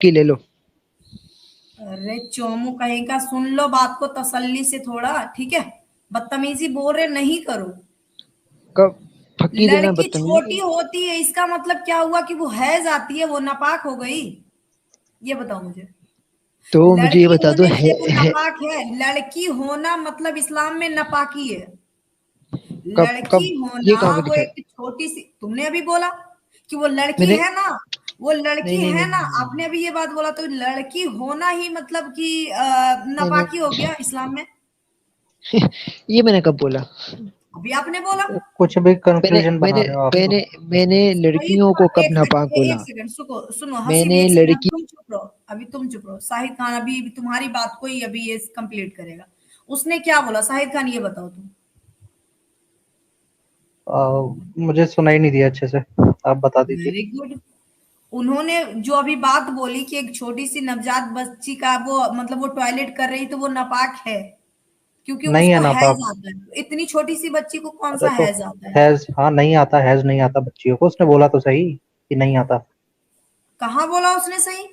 की ले लो। अरे चोमू कहीं का, सुन लो बात को तसल्ली से थोड़ा, ठीक है। बदतमीजी बोल रहे नहीं करो। कब फक्की देना लड़की छोटी बदतमीजी? होती है इसका मतलब क्या हुआ कि वो हैज आती है, वो नापाक हो गई? ये बताओ मुझे। तो मुझे ये लड़की बता दो होने से वो है नापाक है? लड़की होना मतलब इस्लाम में नापाकी है। कब लड़की कब ये होना कहाँ पे वो दिखा है? एक छोटी सी, तुमने अभी बोला कि वो लड़की मैंने है ना, वो लड़की नहीं नहीं नहीं है ना, नहीं आपने अभी ये बात बोला, तो लड़की होना ही मतलब कि नहीं नहीं नापाकी हो गया इस्लाम में? नहीं। ये मैंने कब बोला? अभी आपने बोला। कुछ भी मैंने कंक्लूजन बना मैंने रहे हो आप तो। मैंने मैंने शाहिद लड़कियों को खान, कब एक नापाक सेकंड, बोला? एक सेकंड, सुनो सुनो हसीब, मैंने एक सेकंड, अभी लड़की तुम चुप रहो, अभी तुम चुप रहो। शाहिद खान अभी तुम्हारी बात को ही अभी ये कंप्लीट करेगा। उसने क्या बोला शाहिद खान, ये बताओ तुम। मुझे सुनाई नहीं दिया अच्छे से, आप बता दीजिए। Very good. उन्होंने जो अभी बात बोली कि एक छोटी सी नवजात बच्ची का वो मतलब वो टॉयलेट कर रही तो वो नापाक है, क्योंकि नहीं है उसको हैज नापाक। आता है। इतनी छोटी सी बच्ची को कौन अरे सा तो हैज आता है? हैज, हाँ नहीं आता, हैज नहीं आता बच्चियों को, उसने बोला तो सही कि नहीं आता। कहाँ बोला उसने सही?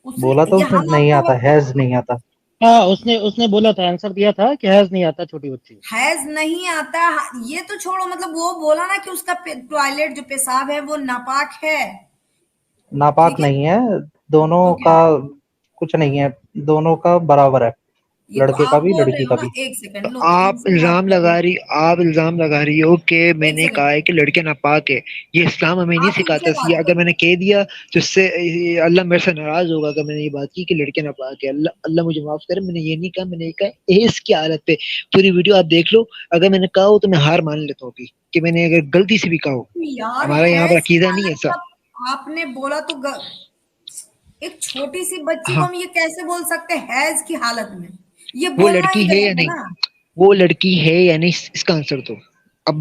उसने बोला तो उसने यहाँ नहीं आपको आता, हैज नहीं आता। हाँ, उसने बोला था, आंसर दिया था कि हैज नहीं आता छोटी बच्ची। हैज नहीं आता, ये तो छोड़ो, मतलब वो बोला ना कि उसका टॉयलेट जो पेशाब है वो नापाक है। नापाक ठीक है, नहीं है, दोनों तो क्या? का कुछ नहीं है, दोनों का बराबर है, ये तो लड़के का आप भी बोल रहे लड़की हो का ना, भी। एक तो सेकंड लो, आप तुमसे बात इल्जाम कर रही लगा हूँ। रही आप इल्जाम लगा रही हो कि एक मैंने सेकंड, कहा है कि लड़के नापाक है। ये इस्लाम हमें नहीं आप सिखाता। उनसे ये बात अगर करो। मैंने कह दिया तो इससे अल्लाह मेरे से नाराज होगा अगर मैंने ये बात की कि लड़के नापाक है। अल्लाह अल्लाह मुझे माफ करे, मैंने ये नहीं कहा। मैंने ये कहा एज की हालत पे। पूरी वीडियो आप देख लो। अगर मैंने कहा हो तो मैं हार मान लेता हूँ अभी कि मैंने अगर गलती से भी कहा हो। तो यार हमारा यहाँ पर हैज की अकीदा नहीं है हालत ऐसा। का आपने बोला तो एक छोटी सी बच्ची को हाँ, हम ये कैसे बोल सकते हैं हैज की हालत में? ये वो बोलना ही लड़की है या गलत है नहीं? ना। वो लड़की है या नहीं, इसका आंसर दो। अब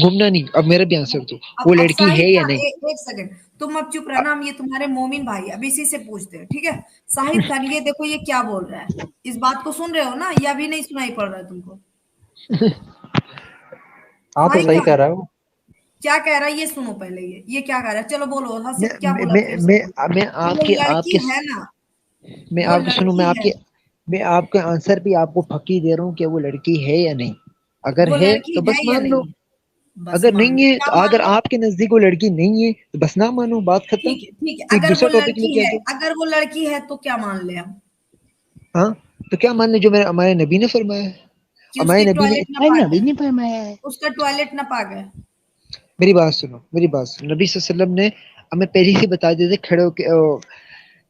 घूमना नहीं, अब मेरा भी आंसर दो। वो अब लड़की शाहिद है या खान, नहीं? एक सेकंड, तुम अब चुप रहना, हम ये तुम्हारे मोमिन भाई अब इसी से पूछते हैं, ठीक है? शाहिद खान, ये देखो ये क्या बोल रहा है, इस बात को सुन रहे हो ना, या अभी नहीं सुनाई पड़ रहा है तुमको? हाँ तो शाहिद सही कह खान रहा है वो। क्या कह रहा है ये सुनो पहले, ये क्या कह रहा है, चलो बोलो मैं हसीब क्या मैं बोला मैं फिर से मैं, बोलो। मैं कि वो आपके लड़की आपके है ना, मैं वो आपको सुनूं। लड़की है, मैं आपके आंसर भी आपको फकी दे रहा हूँ कि वो लड़की है या नहीं। अगर वो है लड़की तो है बस या मान लो। नहीं है? बस अगर मान नहीं लो, है क्या तो मान अगर लो? आपके नजदीक वो लड़की नहीं है तो बस ना मानो, बात खत्म। ठीक है, ठीक है, कोई अगर वो दूसरा टॉपिक लड़की लेके आ है, जाओ। अगर वो लड़की है तो क्या मान ले हम? हाँ, तो क्या मान ले जो मेरे हमारे नबी ने फरमाया है। कि हमारे उसकी नबी ने टॉयलेट ना नहीं, पाक नबी है, नहीं फरमाया है। उसका टॉयलेट ना पाक है। मेरी बात सुनो, मेरी बात सुनो। नबी सल्लल्लाहु अलैहि वसल्लम ने हमें पहले से बता दिए थे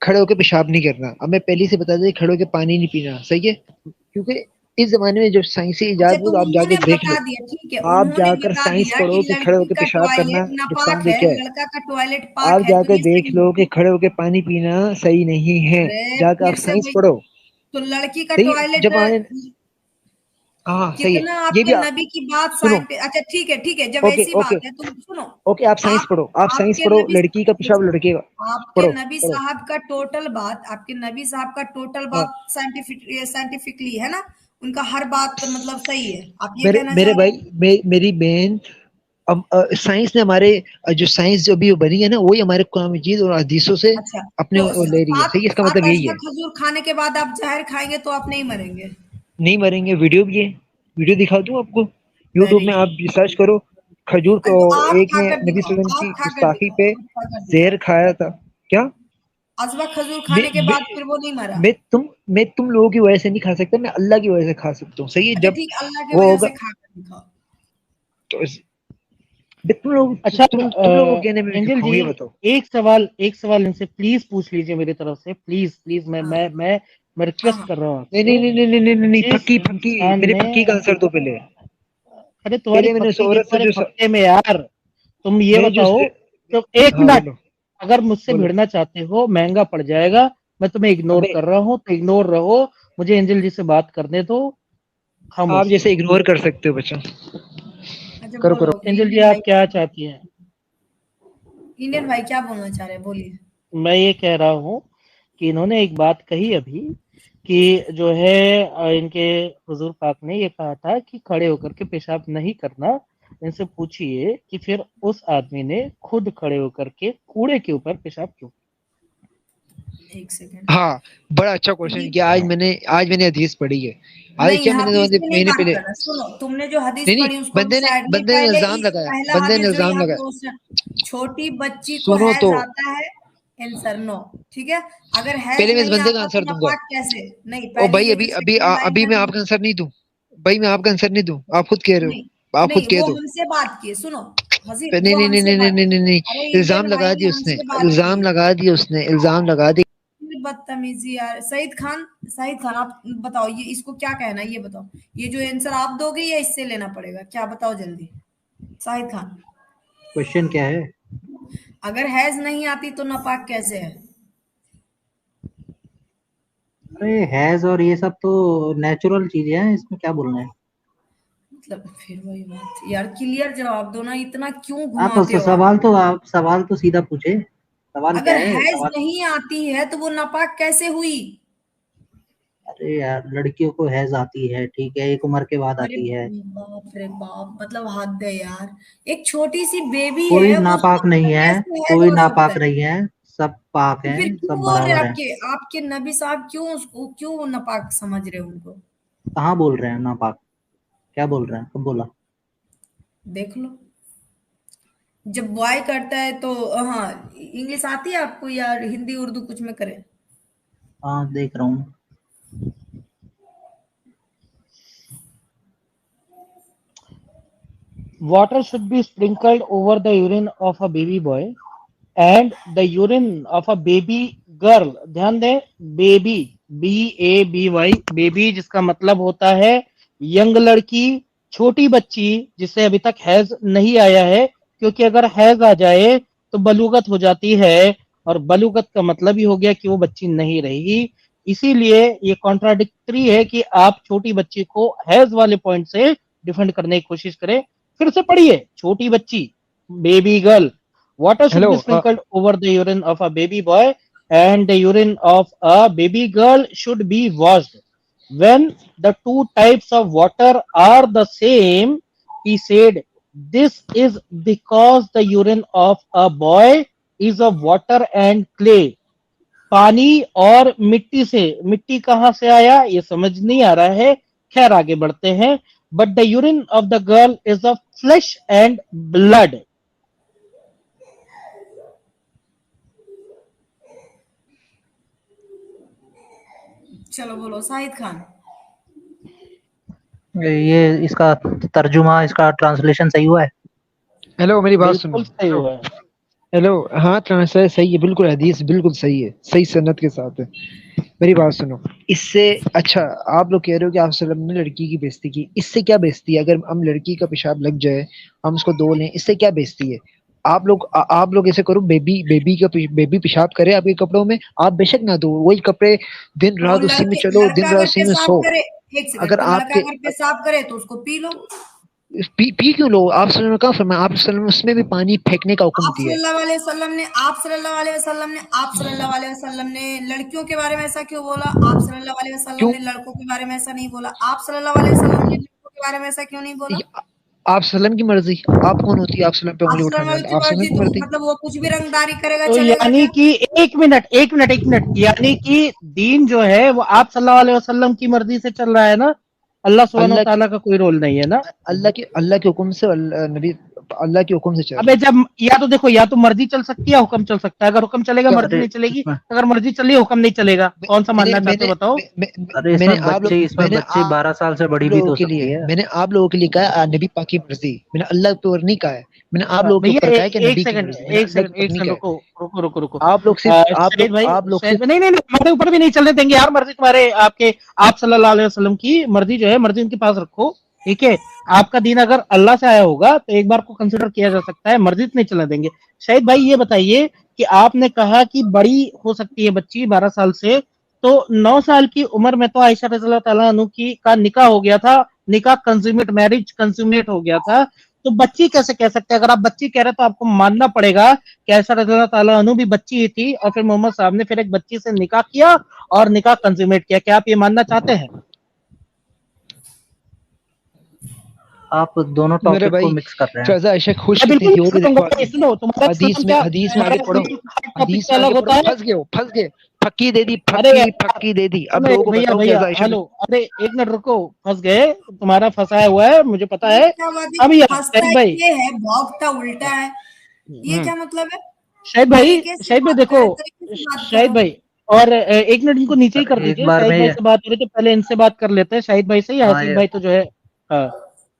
खड़े होके पेशाब नहीं करना। हमें पहले से बता दिया खड़े होके पानी नहीं पीना। सही है, क्योंकि इस जमाने में जो साइंसी अच्छा, इजाद तो हुई आप जाके उन्होंने देख बता लो। दिया, ठीक है, आप उन्होंने जाकर बता साइंस दिया कि पढ़ो कि खड़े लड़की होके का पेशाब करना टॉयलेट नापाक नुकसानदेह है, क्या है। लड़का का टॉयलेट पाक आप है, तो जाकर ये देख सही है? लो कि खड़े होके पानी पीना सही नहीं है। अरे जाकर आप फिर से साइंस वही, पढ़ो। तो लड़की का सही है, टॉयलेट, जब आने। हाँ सही है। कितना ये आपके भी नबी की बात सुनो। अच्छा ठीक है, ठीक है, जब ओके ऐसी ओके बात है तुम सुनो। ओके, आप साइंस आप पढ़ो, आप साइंस आपके पढ़ो। नबी, लड़की का पेशाब लड़के का। आपके पढ़ो नबी पढ़ो। साहब का टोटल बात, आपके नबी साहब का टोटल हाँ, बात साइंटिफिकली है ना, उनका हर बात मतलब सही है, आप ये मेरे कहना मेरे चाह रहे भाई, हैं? मेरी बहन। अब साइंस ने हमारे जो साइंस जो अभी बनी है ना, वही हमारे कुरान मजीद और हदीसों से अच्छा, अपने तो वो ले रही है। सात सही है, इसका सात मतलब यही अजवा है। खजूर खाने के बाद आप जहर खाएंगे तो आप नहीं मरेंगे? नहीं मरेंगे, वीडियो भी है। वीडियो दिखा दूं आपको? यूट्यूब वेरी में आप गुड। सर्च करो। खजूर को तो आप एक ने खाकर नबी दिखाओ, सल्लल्लाहु अलैहि वसल्लम आप की खाकर गुस्ताखी दिखाओ, पे आप खाकर जहर दिखाओ। खाया था। क्या? अजवा खजूर मैं खाने के मैं बाद फिर वो नहीं मरा? मैं तुम लोगों की वजह से नहीं खा सकता, मैं अल्लाह की वजह से खा सकता हूँ। सही है, अच्छा जब ठीक, अल्लाह की वो वजह होगा से खाकर दिखाओ। तो तुम लोग अच्छा, तुम लोगों को कहने में क्यों एंजल खाऊं, जी, ये बताओ। एक सवाल इनसे प्लीज पूछ लीजिए मेरी तरफ से, प्लीज प्लीज, हाँ मैं हाँ रिक्वेस्ट हाँ। कर रहा हूँ नहीं नहीं आपसे। नहीं नहीं नहीं नहीं नहीं नहीं, जिस फक्की फक्की। इंसान मेरे ने, फक्की का आंसर दो पहले। अरे तुम्हारी पहले मैंने उस पक्की की औरत से तुम्हारे जो पक्के में यार, तुम ये मैंने जो बताओ, तो एक हाँ मिनट, बोलो अगर मुझसे बोलो। भिड़ना चाहते हो महंगा पड़ जाएगा, मैं तुम्हें इग्नोर अबे, कर रहा हूँ तो इग्नोर रहो, मुझे एंजल जी से बात करने दो, आप खामोशी। जैसे इग्नोर कर सकते हो बच्चा। अच्छा करो करो। बोलो कि एंजल जी, इंडियन भाई आप क्या चाहती हैं? इंडियन भाई क्या बोलना चाह रहे हैं, बोलिए। मैं ये कह रहा हूँ कि इन्होंने एक बात कही अभी कि जो है इनके हुजूर पाक ने ये कहा था कि खड़े होकर के पेशाब नहीं करना। इनसे पूछिए कि फिर उस आदमी ने खुद खड़े होकर के कूड़े के ऊपर पेशाब क्यों? एक सेकंड। हाँ, बड़ा अच्छा क्वेश्चन किया। आज मैंने हदीस पढ़ी है। आज नहीं, क्या हदीस की नहीं महीने बात पहले कर रहा। सुनो, तुमने जो हदीस नहीं पढ़ी उसको हम साइड में, बंदे ने पहले इल्जाम इस लगाया, पहला बंदे ने हदीस जो इल्जाम यहाँ लगाया। क्वेश्चन, छोटी बच्ची को सुनो हैज तो, आता है, आंसर नो। ठीक है, अगर पहले हैज मैं इस नहीं बंदे का आता तो आंसर दूंगा। नापाक कैसे? नहीं, ओ पहली भाई, ये जो सेकंड लाइन अभी है मैं ना, आपका आंसर नहीं दूं। भाई, मैं आपका आंसर नहीं दूं, आप खुद कह रहे नहीं हो, आप खुद नहीं, कह वो दो। हमसे बात किए। सुनो हसीब, नहीं वो नहीं नहीं हमसे नहीं नहीं बात नहीं नहीं नहीं, अरे इल्जाम इंडियन लगा भाई दिया ने उसने, हमसे बात की। इल्जाम लगा दिया। बदतमीजी यार। सईद खान आप बताओ, ये इसको क्या कहना है, ये बताओ। ये जो आंसर आप दोगे या इससे लेना पड़ेगा, क्या बताओ जल्दी। शाहिद खान, क्वेश्चन क्या है? अगर हैज नहीं आती तो नापाक कैसे है? अरे हैज और ये सब तो नेचुरल चीजें हैं, इसमें क्या बोलना है? मतलब फिर वही बात यार, क्लियर जवाब दो ना, इतना क्यों आप घुमाते हो आप? सवाल तो सीधा पूछे। सवाल क्या अगर है हैज सवाल? नहीं आती है तो वो नापाक कैसे हुई? अरे यार, लड़कियों को हैज आती है, ठीक है, एक उम्र के बाद अरे आती है। बाप रे बाप, मतलब हद है यार। एक छोटी सी बेबी कोई है, उसको नापाक नहीं है, कैसे हैज कोई आ सकता नापाक है? नहीं है, सब पाक तो फिर हैं, क्यों सब बोल रहे बराबर हैं। आपके आपके नबी साहब, क्यों उसको क्यों नापाक समझ रहे हो उनको? कहाँ बोल रहे हैं नापाक? क्या बोल रहे हैं, कब बोला? देख लो, जब बॉय करता है तो। हाँ, इंग्लिश आती है आपको या हिंदी उर्दू कुछ में करे? हाँ, देख रहा हूँ। Water should be sprinkled over the urine of a baby boy and the urine of a baby girl. ध्यान दें, बेबी, BABY, बेबी जिसका मतलब होता है यंग लड़की, छोटी बच्ची जिसे अभी तक हैज नहीं आया है, क्योंकि अगर हैज आ जाए तो बलूगत हो जाती है, और बलूगत का मतलब ही हो गया कि वो बच्ची नहीं रहेगी। इसीलिए ये कॉन्ट्राडिक्टरी है कि आप छोटी बच्ची को हैज वाले पॉइंट से डिफेंड करने की कोशिश करें। फिर से पढ़िए, छोटी बच्ची, baby girl, water should hello, be sprinkled over the urine of a baby boy and the urine of a baby girl should be washed. When the two types of water are the same, he said, this is because the urine of a boy is of water and clay. पानी और मिट्टी से, मिट्टी कहां से आया ये समझ नहीं आ रहा है, खैर आगे बढ़ते हैं। But the urine of the girl is of flesh and blood. चलो बोलो शाहिद खान। ये इसका तर्जुमा, इसका ट्रांसलेशन सही हुआ है? हेलो, मेरी बात सुनो। बिल्कुल सही हुआ है। हेलो, हाँ, ट्रांसलेट सही है, बिल्कुल हदीस बिल्कुल सही है, सही सनद के साथ है। मेरी बात सुनो। इससे अच्छा, आप लोग कह रहे हो कि आप सल्लम ने लड़की की बेइज्जती की, इससे क्या बेइज्जती है? अगर हम लड़की का पेशाब लग जाए, हम उसको धो लें, इससे क्या बेइज्जती है? आप लोग ऐसे करो, बेबी पेशाब करे आपके कपड़ों में, आप बेशक ना दो, वही कपड़े दिन तो रात उसी में चलो, दिन लड़का रात अगर उसी में पेशाब सो। करे, एक सेकंड, अगर तो लड़का आपके अगर पेशाब करे तो उसको पी लो। पी क्यों लो? आप सल्लम ने कहा फरमाया, आप सल्लम ने उसमें भी पानी फेंकने का हुक्म आप दिया है। सल्लल्लाहु अलैहि वसल्लम ने आप सल्लल्लाहु अलैहि वसल्लम ने लड़कियों के बारे में ऐसा क्यों बोला? आप सल्लल्लाहु अलैहि वसल्लम क्यों? ने लड़कों के बारे में ऐसा नहीं बोला? आप सल्लल्लाहु अलैहि वसल्लम ने लड़कों के बारे में ऐसा क्यों नहीं बोला? आप सल्लम की मर्जी, आप कौन होती है आप सल्लम पे आप उंगली सल्लल्लाहु उठाने अलैहि वाले? की आप सल्लम मर्जी, की तो मर्जी। मतलब वो कुछ भी रंगदारी करेगा तो चलेगा यानी क्या? कि एक मिनट, यानी कि दीन जो है वो आप सल्लल्लाहु अलैहि वसल्लम की मर्जी से चल रहा है ना, अल्लाह सुब्हानहू अल्लाह तआला का कोई रोल नहीं है ना। अल्लाह के हुक्म से, नबी अल्लाह के हुक्म से चल रहा अबे है। जब या तो देखो, या तो मर्जी चल सकती है या हुक्म चल सकता है। अगर हुक्म चलेगा क्या? मर्जी अरे नहीं चलेगी, इसमें अगर मर्जी चली हुक्म नहीं चलेगा। कौन सा मैंने मानना चाहते मैंने हो बताओ? अरे बच्चे 12 साल से बड़ी भी तो हो सकती है। मैंने आप लोगों के लिए कहा नबी पाक की मर्जी, मैंने अल्लाह के ऊपर नहीं कहा है। मैंने आप लोगों के भैया ऊपर कहा है कि एक नबी की सेकंड, मर्जी, मैंने अल्लाह के ऊपर एक नहीं सेकंड, कहा है। रुको। आप शाहिद भाई, लोग सिर्फ नहीं नहीं नहीं, हमारे ऊपर भी नहीं चलने देंगे यार मर्जी तुम्हारे, आपके आप सल्लल्लाहु अलैहि वसल्लम की मर्जी जो है, मर्जी उनके पास रखो, ठीक है। आपका दीन अगर अल्लाह से आया होगा तो एक बार को कंसिडर किया जा सकता है, मर्जी तो नहीं चलने देंगे। शाहिद भाई ये बताइए कि आपने कहा कि बड़ी हो सकती है बच्ची 12 साल से, तो 9 साल की उम्र में तो आयशा रज़ियल्लाहु तआला अन्हु की का निकाह हो गया था, निकाह कंज्यूमेट, मैरिज कंज्यूमेट हो गया था। तो बच्ची कैसे कह सकते हैं? अगर आप बच्ची कह रहे हैं तो आपको मानना पड़ेगा कि आयशा रज़ियल्लाहु तआला अन्हु भी बच्ची ही थी, और फिर मोहम्मद साहब ने फिर एक बच्ची से निकाह किया और निकाह कंज्यूमेट किया। क्या आप ये मानना चाहते हैं? आप दोनों मेरे टॉपिक को भाई, मिक्स कर रहे हैं। फैजा आयशा खुश मैं कितनी बिल्कुल थी वो नहीं भी करूंगा देखो। भाई, सुनो, तुम्हारा हदीस सनम में क्या, हदीस में आगे तुम्हारा पढ़ो, टॉपिक हदीस क्या में अलग आगे होता पढ़ो, है। फंस गए हो। फक्की दे दी, अरे फक्की दे दी। अब अरे लोगों को भैया बताओ भैया कैसा इशू। हेलो, अरे एक मिनट रुको, फंस गए, तुम्हारा फंसाया हुआ है मुझे पता ये है। क्या बात हाँ है, भैया फंसता शाहिद भाई, ये है, भौंकता उल्टा है, ये क्या मतलब है? शाहिद भाई, तरीके से शाहिद भाई बात देखो, करो, तरीके से बात शाहिद करो। भाई, और एक मिनट इनको नीचे ही कर एक दीजिए, बार शाहिद में भाई से बात हो रही थी, पहले इनसे बात कर लेते हैं, शाहिद भाई से या हाँ हसीब ये भाई तो जो है। हाँ,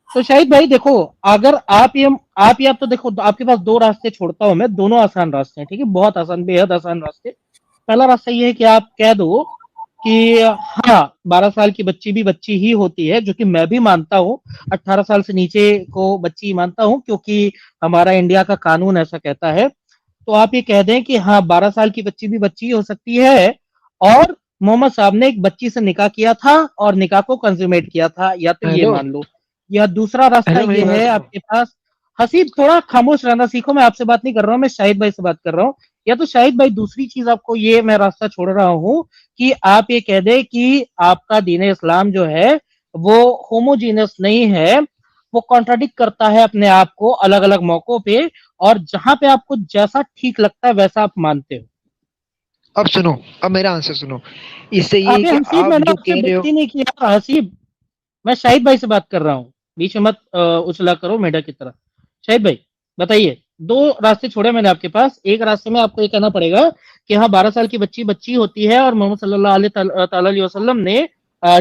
तो शाहिद भाई देखो, अगर आप तो देखो, आपके पास दो रास्ते छोड़ता हूं मैं, दोनों आसान रास्ते हैं, ठीक है, बहुत आसान, बेहद आसान रास्ते। पहला रास्ता ये है कि आप कह दो कि हाँ 12 साल की बच्ची भी बच्ची ही होती है, जो कि मैं भी मानता हूँ, 18 साल से नीचे को बच्ची मानता हूँ, क्योंकि हमारा इंडिया का कानून ऐसा कहता है। तो आप ये कह दें कि हाँ 12 साल की बच्ची भी बच्ची ही हो सकती है, और मोहम्मद साहब ने एक बच्ची से निकाह किया था और निकाह को कंज्यूमेट किया था, या तो ये हेलो मान लो। या दूसरा रास्ता हेलो, मेरी ये बात है सुनो। आपके पास, हसीब थोड़ा खामोश रहना सीखो, मैं आपसे बात नहीं कर रहा हूँ, मैं शाहिद भाई से बात कर रहा हूँ। या तो शाहिद भाई दूसरी चीज आपको, ये मैं रास्ता छोड़ रहा हूँ कि आप ये कह दें कि आपका दीन इस्लाम जो है वो होमोजीनियस नहीं है, वो कॉन्ट्राडिक्ट करता है अपने आप को अलग अलग मौकों पे, और जहां पे आपको जैसा ठीक लगता है वैसा आप मानते हो। अब सुनो, अब मेरा आंसर सुनो। इससे ये है अबे कि हसीब, आप मैंने जो आपसे कह रहे हो, बेइज्जती नहीं किया हसीब, मैं शाहिद भाई से बात कर रहा हूँ, बीच में मत उछला करो मेढक की तरह। शाहिद भाई बताइए, दो रास्ते छोड़े मैंने आपके पास, एक रास्ते में आपको ये कहना पड़ेगा कि हाँ 12 साल की बच्ची बच्ची होती है, और मोहम्मद सल्लल्लाहु अलैहि वसल्लम ने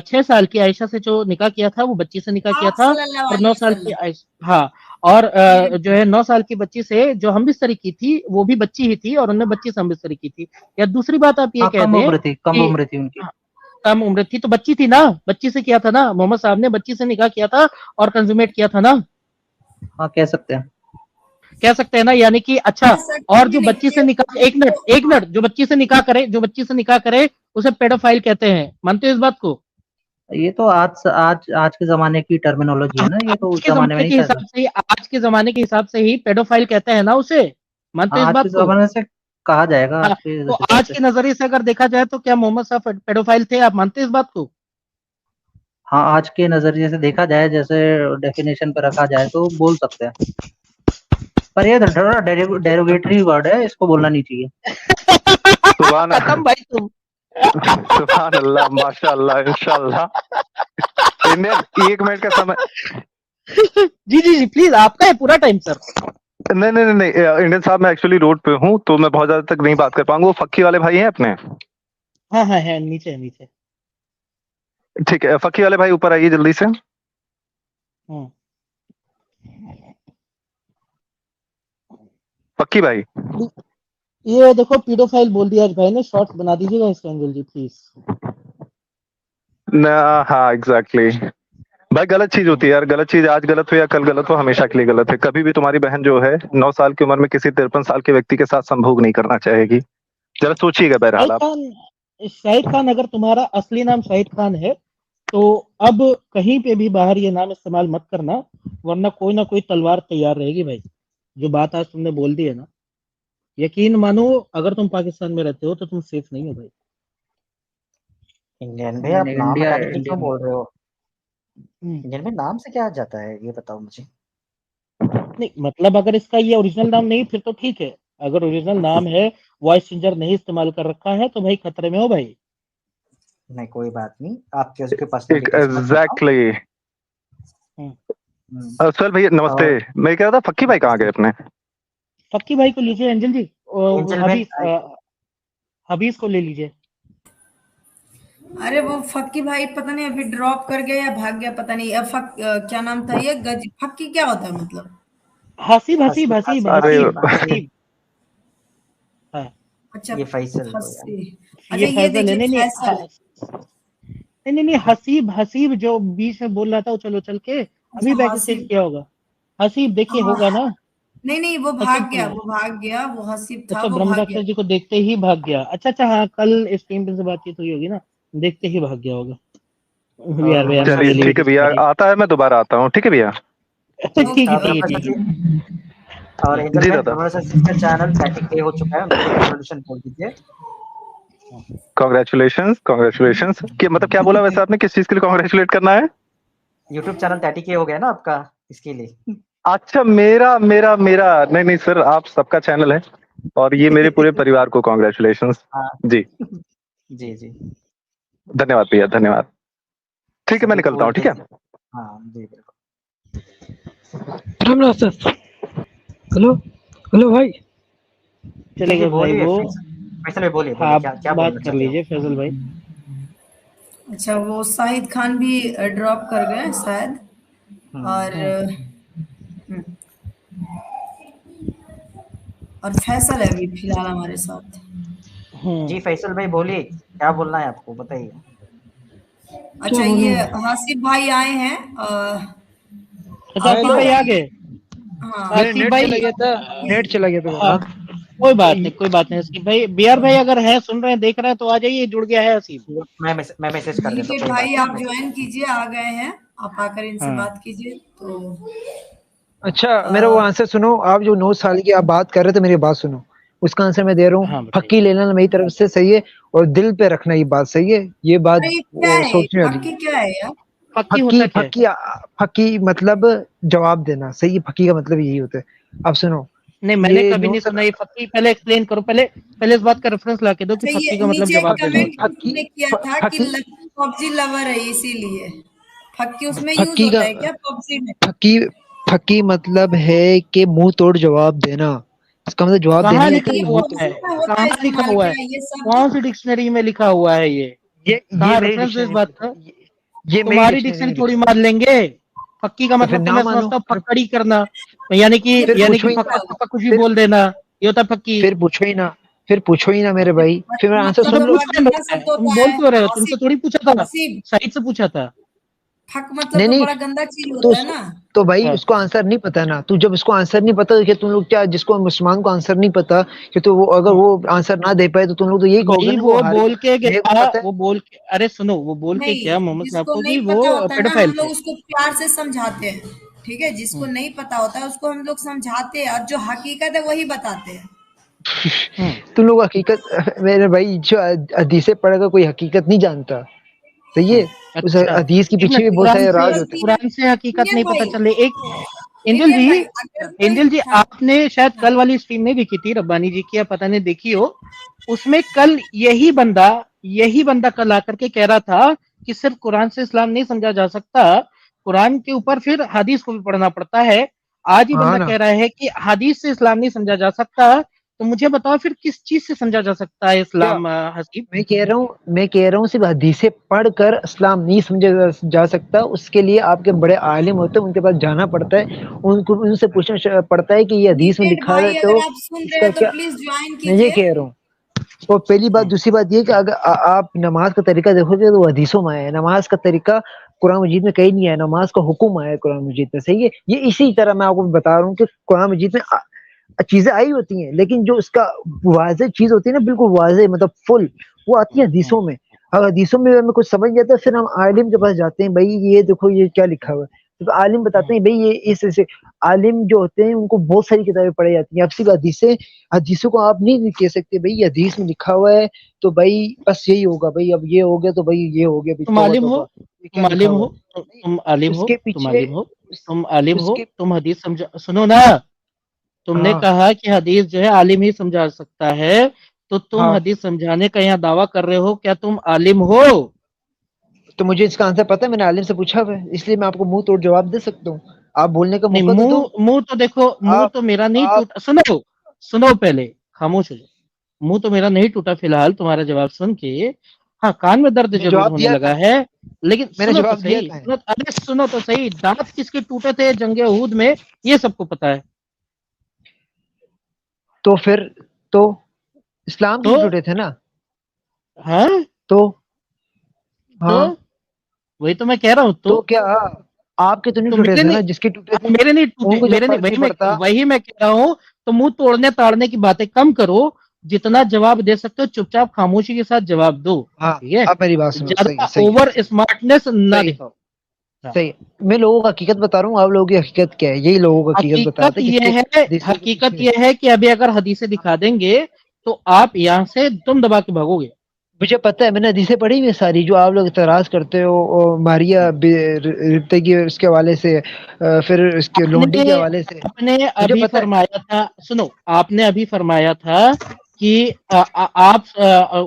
6 साल की आयशा से जो निकाह किया था वो बच्ची से निकाह किया आप था, सल्लल्लाहु और अलैहि 9 साल की वसल्लम। आयशा, हाँ, और जो है 9 साल की बच्ची से जो हम बिस्तरी की थी वो भी बच्ची ही थी, और उन्होंने बच्ची से हम बिस्तरी की थी। या दूसरी बात आप ये हाँ कह दें कम कि उम्र थी उनकी। कम उम्र थी तो बच्ची थी ना, बच्ची से किया था ना, मोहम्मद साहब ने बच्ची से निकाह किया था और कंज्यूमेट किया था ना, हाँ कह सकते हैं। कह सकते हैं ना, यानी कि अच्छा। कह सकते और हैं जो बच्ची से लेकिन निकाह, एक मिनट हमको, एक मिनट, जो बच्ची से निकाह करे उसे पेडोफाइल कहते हैं, मानते हो इस बात को? ये तो आज आज आज के जमाने की टर्मिनोलॉजी है ना, ये तो आज उस के जमाने में जमाने नहीं के था। हिसाब से ही, आज के जमाने के हिसाब से ही पेडोफाइल कहते हैं ना उसे, मानते हो हाँ इस आज के बात को? जमाने से कहा जाएगा, हाँ, आज के तो हिसाब आज से। के नजरिए से अगर देखा जाए तो क्या मोहम्मद साहब पेडोफाइल थे, आप मानते हैं इस बात को? हाँ आज के नजरिए से देखा जाए, जैसे डेफिनेशन पे रखा जाए तो बोल सकते हैं, पर ये थोड़ा डेरोगेटरी वर्ड है, इसको बोलना नहीं चाहिए। सुभान खत्म भाई तुम। सुभान अल्लाह, माशाअल्लाह, इंशाअल्लाह। इंडियन, 1 मिनट का समय। जी जी जी प्लीज, आपका है पूरा टाइम सर। नहीं नहीं नहीं नहीं, इंडियन साहब, मैं एक्चुअली रोड पे हूँ तो मैं बहुत ज्यादा तक नहीं बात कर पाऊंगा। वो फक्की वाले भाई हैं अपने? हाँ हाँ है, नीचे है नीचे। ठीक है, फक्की वाले भाई ऊपर आइए जल्दी से। हम्म। फक्की भाई, ये देखो पीडोफाइल बोल दिया आज भाई ने, शॉर्ट्स बना दीजिएगा इस एंगल जी प्लीज। हाँ एग्जैक्टली। भाई गलत चीज होती है यार, गलत चीज आज गलत हो या कल गलत हो, हमेशा के लिए गलत है। कभी भी तुम्हारी बहन जो है 9 साल की उम्र में किसी 53 साल के व्यक्ति के साथ संभोग नहीं करना चाहेगी। जरा सोचिएगा बहरहाल शाहिद आप। खान, शाहिद खान अगर तुम्हारा असली नाम शाहिद खान है तो अब कहीं पे भी बाहर ये नाम इस्तेमाल मत करना, वरना कोई ना कोई तलवार तैयार रहेगी भाई। जो बात आज तुमने बोल दी है ना, यकीन मानो अगर तुम पाकिस्तान में रहते हो तो तुम सेफ नहीं हो भाई। इंडियन भाई, आप नाम इंडिया हटाने के लिए इंडिया क्यों में बोल रहे हो? हम्म। इंडियन भाई, नाम से क्या आ जाता है ये बताओ मुझे। नहीं मतलब अगर इसका ये ओरिजिनल नाम नहीं फिर तो ठीक है, अगर ओरिजिनल नाम है, वॉइस चेंजर नहीं इस्तेमाल कर रखा है तो भाई खतरे में हो भाई। नहीं कोई बात नहीं, आपके उसके पर्सनल डिटेल्स मत बताओ। एग्जैक्टली। सर भैया नमस्ते। और मैं कह रहा था फक्की भाई कहाँ गए अपने? फक्की भाई को लीजिए एंजल जी, और एंजल भाई, हबीज को ले लीजिए। अरे वो फक्की भाई पता नहीं अभी ड्रॉप कर गया या भाग गया, पता नहीं। क्या नाम था ये, गज फक्की क्या होता है मतलब? हसीब हसीब हसीब हसीब अरे हसीब हसीब हसीब, हसीब। हाँ, अच्छा, ये फैसल हो गया। फस्सी। ये अच्छा ये फैजल है, देखिए नहीं नहीं फैसल। नहीं नहीं नहीं, हसीब हसीब जो बीच में बोल रहा था उछल उछल के, अच्छा अभी बैक चेंज हसीब। किया होगा। हसीब देखिए हाँ, होगा ना, नहीं नहीं वो हसीब भाग तो गया, नहीं है। वो भाग गया, वो हसीब था, अच्छा वो ब्रह्म भाग गया। डॉक्टर जी को देखते ही भाग गया, अच्छा अच्छा, हाँ कल इस टीम पे से बातचीत हुई होगी ना, देखते ही भाग गया होगा। वी आर और वे, आई एम मोहम्मद चलिए रियली सर, ठीक है वेरी भैया, सॉरी। आता है, मैं दोबारा आता हूँ। ठीक है भैया। ठीक ओके है ठीक है ओके। ब्रह्म ठीक है। जी, और एंजल जी भाई, दादा। ब्रह्म सर का चैनल पैटिक पे हो चुका है, उनको कॉन्ग्रेचुलेशन बोल दीजिए। कॉन्ग्रेचुलेशंस कॉन्ग्रेचुलेशंस, मतलब क्या बोला वैसे आपने, किस चीज के लिए कॉन्ग्रेचुलेट करना है? यूट्यूब चैनल 30K हो गया ना आपका, इसके लिए। अच्छा, मेरा मेरा मेरा नहीं नहीं सर, आप सबका चैनल है। और ये मेरे पूरे परिवार को कॉन्ग्रेचुलेशंस। हाँ। जी जी जी धन्यवाद भैया, धन्यवाद। ठीक है, मैं सभी निकलता हूँ। ठीक है, हाँ जी बिल्कुल। राम सर। हेलो हेलो भाई। जी चलेगा भाई, बोलिए वो फैसल भाई, बोलिए बोलिए आप क्या क्या बात बोलना कर चाहते हो? लीजिए फैजल भाई। अच्छा, वो शाहिद खान भी ड्रॉप कर गए शायद। और हम्म, और फैसल है अभी फिलहाल हमारे साथ। जी फैसल भाई बोलिए, क्या बोलना है आपको, बताइए। अच्छा, ये हासिफ भाई आए हैं। अच्छा आसिफ भाई आ गए। हाँ, मेरा आसिफ नेट भाई चला गया था, नेट चला गया था। हाँ, कोई बात नहीं, कोई बात नहीं। आसिफ भाई, बीआर भाई अगर है, सुन रहे हैं, देख रहे हैं तो आ जाइए, जुड़ गया है आसिफ। मैं मैसेज कर देता ठीक हूँ, है कोई भाई, बात आप नहीं। ज्वाइन कीजिए, आ गए हैं। आप आकर इनसे हाँ। बात कीजिए। तो अच्छा, मेरा वो आंसर सुनो। आप जो 9 साल की आप बात कर रहे थे, मेरी बात सुनो। उसका आंसर मैं दे रहा हाँ हूँ। बताइए। फक्की लेना मेरी तरफ से सही है, और दिल पे रखना ये बात सही है। ये बात अरे क्या है, सोचने वाली। आपकी क्या है यार? पक्की फक्की होता क्या है? फक्की फक्की मतलब जवाब देना, सही है। फक्की का मतलब यही होता है। अब सुनो, नहीं, मैंने ये कभी 9 नहीं साल सुना ये फक्की। पहले एक्सप्लेन करो, पहले इस बात का रेफरेंस ला के दो कि अच्छा, फक्की ये का मतलब नीचे जवाब देना कमेंट होता है। किसी ने किया था कि पबजी लवर है इसीलिए फक्की उसमें यूज फक्की होता का है क्या पबजी में? फक्की फक्की मतलब है कि मुंह तोड़ जवाब देना। इसका मतलब जवाब देना कहाँ ही लिखा आता है, हुआ मुंह पबजी तोड़। है? में होता है कहाँ लिखा इस्तेमाल हुआ है? क्या ये सब? कौन सी डिक्शनरी में लिखा हुआ है ये? ये कहाँ मेरी रेफरेंस इस डिक्शनरी में बात लिखा का? है। ये मेरी तुम्हारी डिक्शनरी डिक्शनरी में थोड़ी लिखा मार लेंगे। फक्की का है। तो फिर मतलब तो ना मैं मानो, समझता हूँ फक्कड़ी करना, यानी कि फिर यानी कि पूछो ही फक्का ना। फक्का कुछ भी फिर बोल देना, ये होता है फक्की। फिर पूछो ही ना। फिर पूछो ही ना मेरे भाई। फिर मेरा आंसर मतलब सुन तो लो। बड़ा पूछ रहे गंदा हैं, शब्द तुम होता बोल है क्यों रहे हो? तुमसे आसिफ। थोड़ी पूछा था, आसिफ, साइड से पूछा था। फक मतलब नहीं तो नहीं, बड़ा गंदा चीज तो होता है ना। तो भाई हाँ। उसको आंसर नहीं पता ना। तू जब उसको आंसर नहीं पता कि तुम लोग क्या, जिसको मुसलमान को आंसर नहीं पता कि, तो वो अगर वो आंसर ना दे पाए तो तुम लोग तो यही कहोगे भाई ना कि वो वो हार बोल गया। के मेरे को गया, पता है। वो बोल के, अरे सुनो, वो बोल के नहीं, क्या मोहम्मद साहब जिसको को नहीं कि वो पता होता है ना, हम पेडोफाइल थे। लोग उसको प्यार से समझाते हैं। ठीक है, जिसको नहीं पता होता है उसको हम लोग समझाते हैं, और जो हकीकत है वही बताते हैं। तुम लोग हकीकत मेरे भाई, जो हदीसें पढ़कर कोई हकीकत नहीं जानता। सही है। उस अच्छा, हदीस के एक पीछे मिनट, भी बहुत सारे राज होते हैं। कुरान से हकीकत इंडियन नहीं पता भाई, चले। एक एंजल इंडियन जी, भाई, अगर कोई एंजल जी, हाँ, आपने शायद हाँ, कल वाली स्ट्रीम नहीं देखी थी, रब्बानी जी की, या पता नहीं देखी हो। उसमें कल यही बंदा कल आकर के कह रहा था कि सिर्फ कुरान से इस्लाम नहीं समझा जा सकता, कुरान के ऊपर फिर हदीस को भी पढ़ना पड़ता है। आज ही हाँ बंदा ना। कह रहा है कि हदीस से इस्लाम नहीं समझा जा सकता। तो मुझे बताओ फिर किस चीज से समझा जा सकता है क्या इस्लाम, हसीब? मैं कह रहा हूँ सिर्फ हदीसें पढ़कर इस्लाम नहीं समझा जा सकता। उसके लिए आपके बड़े आलिम होते हैं, उनके पास जाना पड़ता है। उनको उनसे पूछना पड़ता है कि ये हदीस में नीकेट लिखा है भाई, तो अगर आप सुन रहे इसका हैं तो क्या। प्लीज ज्वाइन मैं ये कीजिए। कह रहा हूँ। और पहली बात, दूसरी बात ये कि अगर आप नमाज का तरीका देखोगे तो वो हदीसों में आया है। नमाज का तरीका कुरान मजीद में कहीं नहीं आया। नमाज का हुक्म आया है कुरान मजीद में। सही है। ये इसी तरह मैं आपको बता रहा हूँ कि कुरान मजीद में चीजें आई होती हैं, लेकिन जो उसका वाज़ेह चीज होती है ना, बिल्कुल वाज़ेह मतलब फुल, वो आती है हदीसों में। अगर हदीसों में हमें कुछ समझ नहीं आता, फिर हम आलिम के पास जाते हैं, भाई ये देखो ये क्या लिखा हुआ है। तो आलिम बताते हैं भाई ये इस ऐसे। आलिम जो होते हैं उनको बहुत सारी किताबें पढ़ाई जाती हैं। अब सिर्फ हदीसें, हदीसों को आप नहीं कह सकते भाई ये हदीस में लिखा हुआ है तो भाई बस यही होगा। भाई अब ये हो गया तो भाई ये हो गया, भाई तुम तौबा आलिम हो, तौबा, ये क्या तुम लिखा आलिम हुआ हो, है। नहीं, तुम आलिम हो, उसके तुम पीछे आलिम हो, उस, तुम आलिम हो, उसके तुम हदीस समझा, सुनो ना। तुमने हाँ कहा कि हदीस जो है आलिम ही समझा सकता है, तो तुम हाँ। हदीस समझाने का यहाँ दावा कर रहे हो, क्या तुम आलिम हो? तो मुझे इसका आंसर पता है, मैंने आलिम से पूछा हुआ है, इसलिए मैं आपको मुंह तोड़ जवाब दे सकता हूँ। आप बोलने का नहीं, मौका तो दो। मुंह मुंह तो देखो, मुंह आप तो मेरा नहीं आप टूटा। सुनो, सुनो, पहले खामोश हो जाओ। मुंह तो मेरा नहीं टूटा फिलहाल तुम्हारा जवाब सुन के। हाँ, कान में दर्द मैंने जरूर जवाब होने दिया लगा था। है। लेकिन मैंने सुनो तो जवाब दिया सही, था। सुनो, अरे सुनो तो सही, दांत किसके टूटे थे जंगे उहूद में, ये सबको पता है। तो फिर तो इस्लाम के तो नहीं टूटे थे ना। हाँ, तो तो हाँ, वही तो मैं कह रहा हूँ। तो क्या आपके तो नहीं तो टूटे मेरे थे नहीं, ना, जिसके टूटे हाँ, थे मेरे नहीं टूटे, उनको जब मेरे नहीं, फर्क नहीं पड़ता। वही मैं कह रहा हूँ। तो मुंह तोड़ने ताड़ने की बातें कम करो, जितना जवाब दे सकते हो चुपचाप खामोशी के साथ जवाब दो। हाँ, ठीक है, आप मेरी बात सुनो। सही है, ज्यादा सही है, ओवर सही स्मार्टनेस ना सही दिखाओ। हाँ। सही है। मैं लोगों को हकीकत बता रहा हूँ, आप लोगों की हकीकत क्या है, यही लोगों को हकीकत बता रहा था कि इसके देशों के पीछे हकीकत ये है कि अभी अगर हदीसें दिखा देंगे तो आप यहाँ से दुम दबा के भागोगे। मुझे पता है, मैंने हदीसें पढ़ी हुई है सारी, जो आप लोग इतराज करते हो मारिया रिप्ते की उसके हवाले से, फिर उसके लोंडी के आपने हवाले से, आपने मुझे अभी पता है। फरमाया था, सुनो, आपने अभी फरमाया था कि आप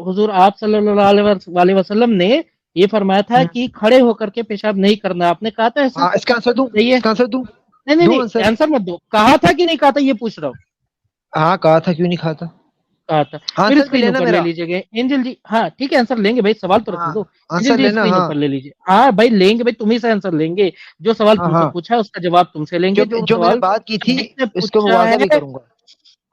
हुजूर आप सल्लल्लाहु अलैहि वसल्लम ने ये फरमाया था कि खड़े होकर के पेशाब नहीं करना, आपने कहा था ऐसा? हाँ, इसका आंसर दूं? सही है। इसका आंसर दूं? नहीं नहीं दूं नहीं, आंसर? आंसर मत दो, कहा था कि नहीं कहा था ये पूछ रहा हूँ। हाँ, कहा था, क्यों नहीं कहा था? कहा था। फिर आंसर भी स्क्रीन लेना ऊपर ले मेरा। लीजिएगा एंजल जी। हाँ ठीक है, आंसर लेंगे भाई, सवाल तो रखने हाँ, दो। एंजल आंसर जी लेना। स्क्रीन हाँ ऊपर ले लीजिए। हाँ भाई लेंगे भाई, तुम्ही से आंसर लेंगे। जो सवाल हाँ तुमसे हाँ, पूछा है उसका जवाब तुमसे लेंगे। जो जो जो मैंने सवाल बात की थी नबी से उसको मैं पूछा वादा भी है, करूंगा।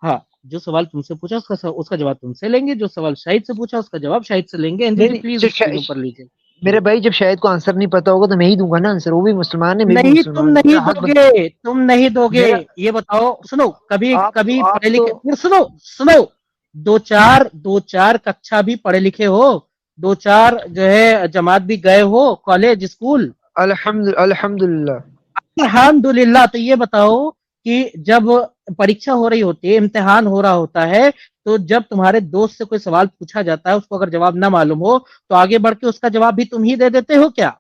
हाँ, जो सवाल तुमसे पूछा उसका जवाब तुमसे लेंगे। जो सवाल शाहिद से पूछा उसका जवाब शाहिद से लेंगे। एंजल नहीं जी नहीं, प्लीज जो स्क्रीन ऊपर लीजिए। मेरे भाई, जब शायद को आंसर नहीं पता होगा तो मैं ही दूंगा ना आंसर। वो भी मुसलमान है, मैं भी नहीं तुम मुसलमान हूँ, नहीं मेरा हक बनता है। दोगे, तुम नहीं दोगे। मेरा ये बताओ, सुनो, कभी कभी आप पढ़े तो लिखे, फिर सुनो सुनो, दो चार कक्षा भी पढ़े लिखे हो, दो चार जो है जमात भी गए हो, कॉलेज स्कूल, अल्हम्दुलिल्लाह। अल्हम्दुलिल्लाह। तो ये बताओ कि जब परीक्षा हो रही होती है, इम्तिहान हो रहा होता है, तो जब तुम्हारे दोस्त से कोई सवाल पूछा जाता है, उसको अगर जवाब ना मालूम हो तो आगे बढ़ के उसका जवाब भी तुम ही दे देते हो क्या?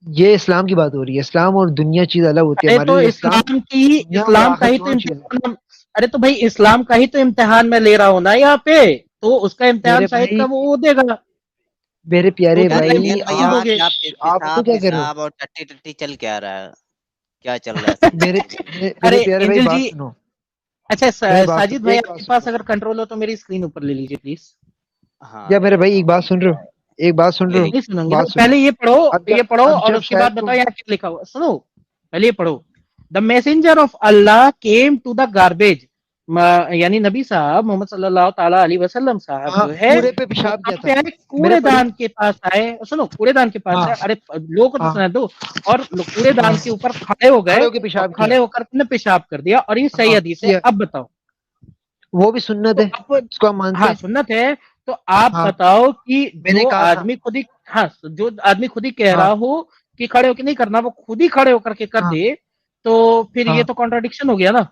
ये इस्लाम की बात हो रही है। इस्लाम और दुनिया चीज अलग होती है अरे हमारे तो लिए। इस्लाम दुनिया और इस्लाम का आखिरत ही तो दोनों चीज है। इम्तिहान, अरे तो भाई इस्लाम का ही तो इम्तिहान मैं ले रहा हूँ ना यहाँ पे, तो उसका इम्तिहान मेरे शायद भाई, का वो देगा। मेरे तो प्यारे तुम यार भाई, अनियन नहीं भाई, नहीं यहाँ दोगे। क्या आप तो पेशाब क्या कर रहे हो? पेशाब और टट्टी टट्टी चल क्या रहा है? क्या चल रहा है सब? मेरे अरे प्यारे भाई, एंजल बात जी, सुनो। अच्छा मेरी बात साजिद सुनो, भाई एक बात आपके पास सुनो। अगर कंट्रोल हो तो मेरी स्क्रीन ऊपर ले लीजिए प्लीज। हाँ या मेरे ले भाई, रहा एक हूँ, बात सुन रहे हो? एक बात सुन ले रहे हो? नहीं लीजिए। सुनोगे ना, बात सुनो। पहले अब ये पढ़ो अब और जब उसके शायद बाद बताओ तुम, यहाँ क्या लिखा हुआ। सुनो, पहले ये पढ़ो। The messenger of Allah came to the garbage, यानी नबी साहब मोहम्मद सल्लल्लाहु ताला अलैहि वसल्लम साहब हाँ, जो है कूड़े पे वो पेशाब किया कहाँ पे था। आए? मेरे पढ़ी। कूड़ेदान के पास आए। सुनो, कूड़ेदान के पास हाँ आए, अरे लोगों को तो हाँ सुना दो। और हाँ, कूड़ेदान के ऊपर खड़े हो खड़े गए होके और पेशाब खड़े किया। होकर अपने पेशाब कर दिया, और ये सही हाँ, हदीस है। किया। अब बताओ। वो भी सुन्नत तो है, अब, इसको हम मानते हाँ हैं। सुन्नत है, तो आप हाँ, बताओ कि मैंने जो कहा था। आदमी खुद ही, हाँ जो आदमी खुद ही कह रहा हाँ हो कि खड़े होकर नहीं करना, वो खुद ही खड़े होकर के कर हाँ दे, तो फिर ये हाँ, तो कॉन्ट्राडिक्शन हो गया ना।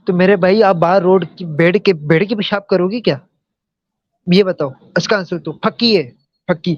तो मेरे भाई, आप बाहर रोड की बेड के पेशाब करोगी क्या? ये बताओ। इसका आंसर तो फक्की है। फक्की।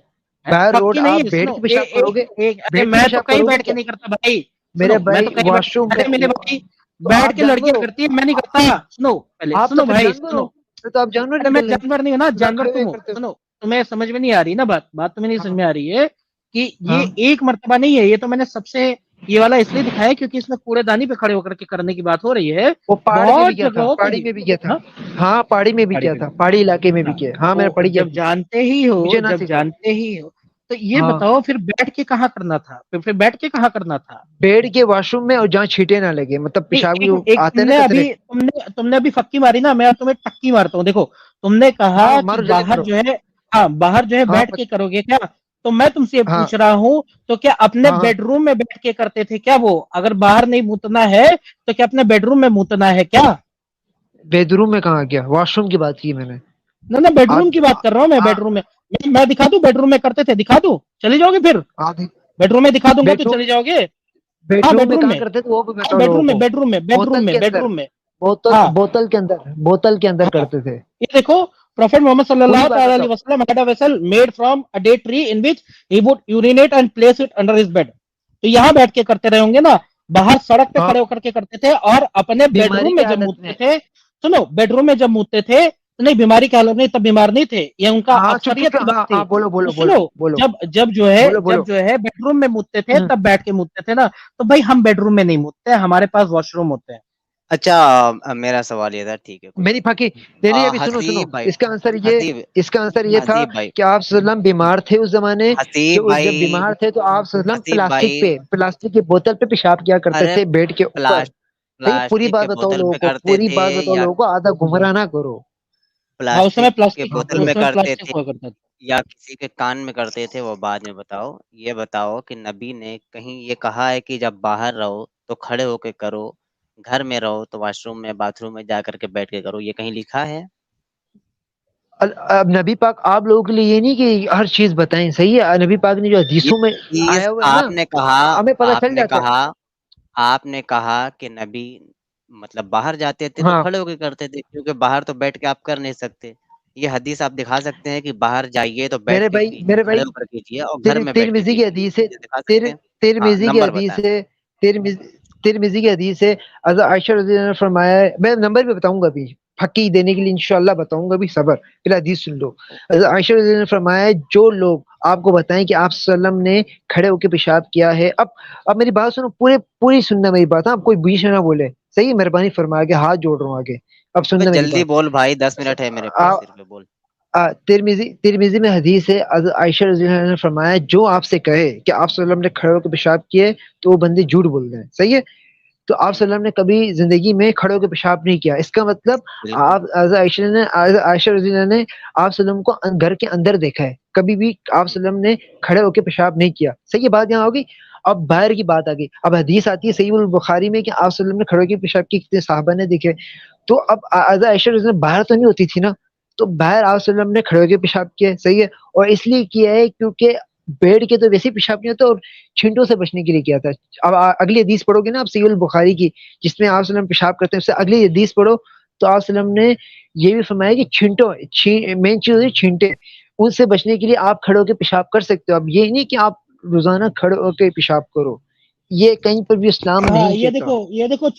बाहर रोड पक्की नहीं आप है। बेड सुनो, के पेशाब करोगे? अरे बेड के मैं तो पेशाब कहीं करोगे बैठ के क्या? नहीं करता भाई। मेरे सुनो, मैं तो भाई, कहीं बैठ, वॉशरूम में अरे मेरे भाई, तो बैठ आप के जानवर लड़कियां हो? करती है, मैं नहीं तो करता। सुनो पहले, आप तो सुनो फिर भाई जानवर हो। सुनो। तो आप जानवर अरे मैं निकल रहे हैं। जानवर नहीं हूं ना, तो आप जानवर खड़े तुम हुए हो। करते हो। सुनो, तुम्हें समझ में नहीं आ रही ना बात, बात तुम्हें नहीं समझ हाँ में आ रही है कि ये हाँ, एक मर्तबा नहीं है। ये तो मैंने सबसे, ये वाला इसलिए दिखाया है क्योंकि इसमें कूड़ेदानी पे खड़े होकर के करने की बात हो रही है। वो पहाड़ में भी बहुत किया था, जगहों पे पहाड़ी भी, में भी किया था। हाँ हाँ, पहाड़ी में भी गाड़ी किया पे था, भी। पहाड़ी इलाके में भी हाँ, किया। हाँ, मैंने तो पढ़ी किया जब थी। जानते ही हो, मुझे ना जब सिखाओ। जानते ही हो, तो ये हाँ, बताओ फिर बैठ के कहाँ करना था? फिर बैठ के कहाँ करना था? बेड के वॉशरूम में, और जहाँ छींटे ना लगे, मतलब नहीं, पेशाब की एक जो एक आते हैं ना कचरे। तुमने अभी फक्की मारी ना, मैं अब तुम्हें टक्की मारता हूँ। देखो, तुमने हाँ, कहा कि मारो, जल्दी बाहर मारो। जो है, हाँ बाहर जो है हाँ बैठ के करोगे क्या? तो मैं तुमसे ये हाँ पूछ रहा हूँ, तो क्या अपने हाँ हाँ। बेडरूम में बैठ के करते थे क्या वो? अगर बाहर नहीं मुतना है तो क्या अपने बेडरूम में मुतना है क्या? बेडरूम में कहाँ गया? वॉशरूम की बात की मैंने। ना ना, बेडरूम आप की बात कर रहा हूँ मैं। हाँ, बेडरूम में मैं दिखा दूं? बेडरूम में करते थे, दिखा दूं? चले जाओगे फिर? आधे बेडरूम में दिखा दूंगा तो बेडरूम चले जाओगे? हाँ बेडरूम में बेडरूम कहाँ में, करते थे वो भी हाँ बताओ लोगों को। बोतल के अंदर, बेडरूम में। बोतल हाँ बोतल के अंदर, बोतल के अंदर हाँ, करते थे। ये देखो, Prophet Muhammad पूरी sallallahu बात ta'ala बताओ। alaihi wasallam had a vessel made from a date tree in which he would urinate and place it under his bed. तो यहाँ बैठ के करते रहे होंगे ना, बाहर सड़क पे हाँ, खड़े होकर के करते थे। और अपने बीमारी बेडरूम की में जब हालत मूतते में। थे, सुनो, बेडरूम में जब मूतते थे तो नहीं, बीमारी की हालत नहीं, तब बीमार नहीं थे, ये उनका हाँ, चुप चुप अक्सरियत की चुप, बात हाँ थी। हाँ, बोलो तो बोलो बोलो सुनो, बोलो जब बोलो जब बोलो। जो है बेडरूम में मूतते थे हम्म, तब बैठ के मूतते थे ना, तो भाई हम बेडरूम में नहीं मूतते, हमारे पास वॉशरूम होते हैं। अच्छा, मेरा सवाल ये था, ठीक है, कोई मेरी बात फाकी। नहीं। नहीं नहीं, अभी सुनो सुनो। हसीब भाई, इसका आंसर ये हसीब इसका आंसर ये था हसीब भाई, कि आप सल्लम बीमार थे उस जमाने। हसीब जब भाई, बीमार थे तो आप सल्लम हसीब भाई, प्लास्टिक की बोतल पे पेशाब किया करते अरे थे, बेड के ऊपर। प्लास्ट ठीक है, पूरी प्लास्टिक बात के बताओ बोतल लोगों में को, करते पूरी थे बात बताओ या लोगों को, आधा गुमराह ना करो। हाँ उस समय प्लास्टिक के प्लास्टिक, बोतल उस में समय करते प्लास्टिक थे हुआ करता था। या किसी के कान में करते थे, वो बाद में बताओ। ये बताओ कि नबी ने कहीं ये कहा है कि जब बाहर रहो तो खड़े होके करो, घर में रहो तो वॉशरूम में बाथरूम में जा करके बैठ के करो, ये कहीं लिखा है? अब नबी पाक आप लोगों के लिए ये नहीं कि हर चीज बताएं, सही है? नबी पाक ने जो ये हदीसों में चीज आया हुआ है ना, हमें पता चल जाता है। आपने कहा कि नबी मतलब बाहर जाते थे तो हाँ, खड़े होके करते थे, क्योंकि बाहर तो बैठ के आप कर नहीं सकते। ये हदीस आप दिखा सकते हैं कि बाहर जाइए तो बैठ मेरे के भाई कीजिए, खड़े होकर कीजिए और घर में बैठ के तिरमिजी की कीजिए, हदीस है, ये दिखा सकते हैं? हाँ, तिरमिजी की नंबर हदीस बताएं। है, तिरमिजी की हदीस है। हज़रत आयशा रज़ी अल्लाह अन्हा ने फरमाया है, मैं नंबर भी बताऊंगा अभी, फकी देने के लिए इंशाल्लाह बताऊंगा, अभी सबर, पहले हदीस सुन लो। हज़रत आयशा रज़ी अल्लाह अन्हा ने फरमाया है, जो लोग आपको बताएं कि आप सल्लम ने खड़े होकर पेशाब किया है, अब मेरी बात सुनो, पूरी सुनना मेरी बात, आप कोई बीच में ना बोले, सही है, मेहरबानी फरमा के हाथ जोड़ रहा हूँ आगे, अब अबे सुनना मेरी जल्दी बात। बोल भाई, 10 मिनट है मेरे पास, सिर्फ बोल। तिरमिजी में हदीस है, हज़रत आयशा रज़ी अल्लाह अन्हा ने फरमाया, जो आपसे कहे कि आप सल्लम ने खड़े होकर पेशाब किए तो वो बंदे झूठ बोल रहे हैं, सही है। तो आप सल्लम ने कभी जिंदगी में खड़े होकर पेशाब नहीं किया, इसका मतलब बिल्कुल। आप हज़रत आयशा रज़ी अल्लाह ने आप सल्लम को घर के अंदर देखा है, कभी भी आप सल्लम ने खड़े होकर पेशाब नहीं किया, सही है, बात यहाँ होगी। अब बाहर की बात आ गई, अब हदीस आती है सहीह बुखारी में कि आप सल्लम ने खड़े होकर पेशाब की, कितने साहबा ने देखे। तो अब हज़रत आयशा रज़ी अल्लाह बाहर तो नहीं होती थी ना, तो बाहर आप सल्लम ने खड़े होकर पेशाब किया, सही है, और इसलिए किया है क्योंकि बैठ के तो वैसे ही पेशाब नहीं होता, और छींटों से बचने के लिए किया था। अब अगली हदीस पढ़ोगे ना आप सहीह बुखारी की, जिसमें आप सल्लम पेशाब करते हैं, उससे अगली हदीस पढ़ो तो आप सल्लम ने ये भी फरमाया कि मेन चीज होती है छींटे, उनसे बचने के लिए आप खड़े होकर पेशाब कर सकते हो। अब ये नहीं कि आप रोजाना खड़े होकर पेशाब करो, ये कहीं पर भी इस्लाम हाँ नहीं ये कहता। देखो